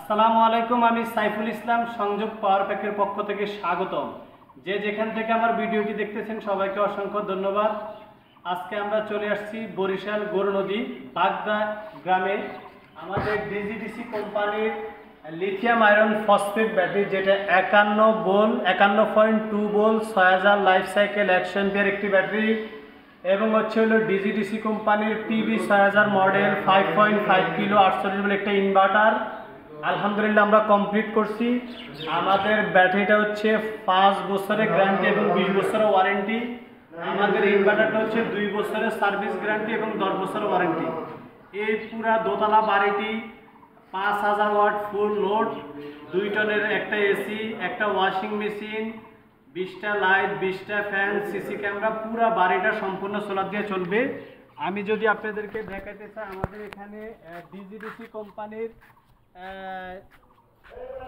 আসসালামু আলাইকুম, আমি সাইফুল ইসলাম সংযোগ পাওয়ার প্যাকের পক্ষ থেকে স্বাগতম। যে যেখান থেকে আমার ভিডিওটি দেখতেছেন সবাইকে অসংখ্য ধন্যবাদ। আজকে আমরা চলে আসছি বরিশাল গৌরনদী বাগদা গ্রামে আমাদের ডিজিডিসি কোম্পানির লিথিয়াম আয়রন ফসফেট ব্যাটারি, যেটা 51.2 ভোল্ট 6000 লাইফ সাইকেল 100 এম্পিয়ার একটি ব্যাটারি, এবং হলো ডিজিডিসি কোম্পানির পিবি 6000 মডেল 5.5 কিলো 48 ভোল্ট একটা ইনভার্টার। আলহামদুলিল্লাহ আমরা কমপ্লিট করছি। আমাদের ব্যাটারিটা 5 বছরের গ্যারান্টি এবং 20 বছরের ওয়ারেন্টি। আমাদের ইনভার্টারটা 2 বছরের সার্ভিস গ্যারান্টি এবং 10 বছরের ওয়ারেন্টি। এই পুরা দোতলা বাড়িটি 5000 ওয়াট ফুল লোড, 2 টনের একটা এসি, একটা ওয়াশিং মেশিন, 20টা লাইট, 20টা ফ্যান, সিসি ক্যামেরা, পুরা বাড়িটা সম্পূর্ণ সোলার দিয়ে চলবে। আমি যদি আপনাদেরকে দেখাতে চাই, আমাদের এখানে ডিজিডিসি কোম্পানির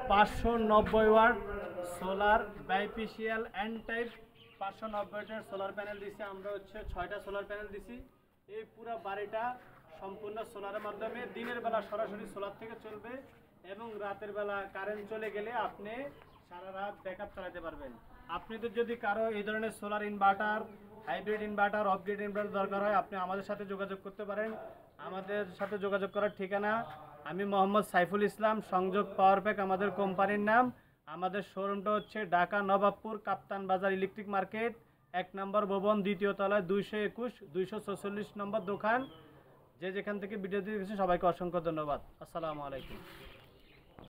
590 watt solar bifacial N type 590 solar panel দিছি। আমরা 6টা সোলার প্যানেল দিছি। এই পুরো বাড়িটা সম্পূর্ণ সোলারের মাধ্যমে দিনের বেলা সরাসরি সোলার থেকে চলবে এবং রাতের বেলা কারেন্ট চলে গেলে আপনি সারা রাত ব্যাকআপ চালাতে পারবেন। আপনাদের যদি কারো এই ধরনের solar inverter, hybrid inverter, off-grid inverter দরকার হয়, আপনি আমাদের সাথে যোগাযোগ করতে পারেন। আমাদের সাথে যোগাযোগ করার ঠিকানা, আমি মোহাম্মদ সাইফুল ইসলাম, সংযোগ পাওয়ার প্যাক আমাদের কোম্পানির নাম। আমাদের শোরুমটা ঢাকা নবাবপুর কাপ্তান বাজার ইলেকট্রিক মার্কেট, 1 নম্বর ভবন, 2য় তলায়, 221 246 নম্বর দোকান। যে যেখান থেকে ভিডিও দেখেছেন সবাইকে অসংখ্য ধন্যবাদ। আসসালামু আলাইকুম।